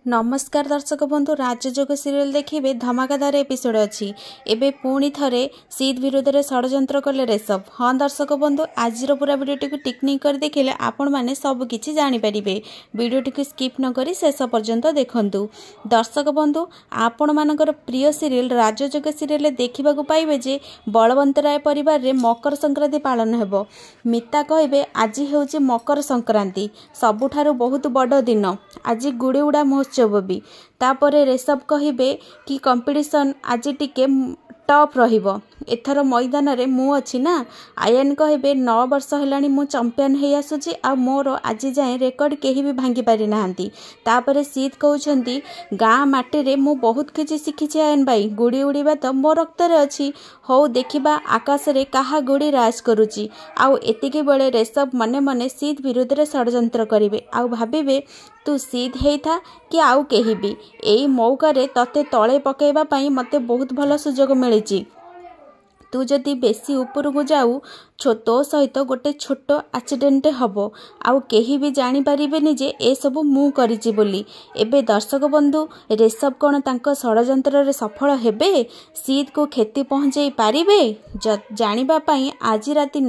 नमस्कार दर्शक बंधु राजयोग सीरियल देखिए धमाकादार एपिसोड अच्छी एबे पुणी थरे सीध विरोध में षड्यंत्र कले ऋषभ। हाँ दर्शक बंधु आज पूरा वीडियोटी को टिकनिक कर देखिले आपण मैंने सब किछि जानि परिबे। वीडियोटी को स्किप न करी शेष पर्यंत देखंतु। दर्शक बंधु आपण मानकर प्रिय सीरियल राजयोग सीरियल देखा पाइबे जे बलवंत राय परिवार रे मकर संक्रांति पालन हेबो। मिता कहबे आज हेउची मकर संक्रांति सबुठारु बहुत बड़ दिन, आज गुड़ी उड़ा महोत्सव भी। तापरे ऋषभ कहिबे कि कंपटीशन आज टिके टॉप रहिबो, एथर मैदान रे मु अछि ना। आयन कहबे 9 वर्ष हेलानी मु चैंपियन हे आसुची आ मोर आज जाए रेकर्ड केही भी भांगी पारि नाहंती। तापरे सीत कहउछंती गाँ माटी रे मु बहुत किछि सिखिछि आयन भाई, गुड़ी उड़ीबा तो मो रक्त रे अछि। हो देखिबा आकाश रे काहा गुड़ी राज करूची। आउ एतिके बेले ऋषभ मने मने सीत विरुद्ध रे षड्यंत्र करिवे आउ भाबिबे तू सीध हेइथा कि आउ केही भी एई मौका रे तते तळे पकेइबा पई मते बहुत भल सुजोग मिलिची। तू जदि बेसी ऊपर को जाऊ तो सहित गोटे छोट एक्सीडेंट हबो आउ केही भी जानि परिबेनी जे ए सब मु करिची बोली। एबे दर्शक बंधु ऋषभ कोन तांको षड्यंत्र रे सफल हेबे, सीध को क्षति पहुंचाई पारिबे? जानिबा पई आज राति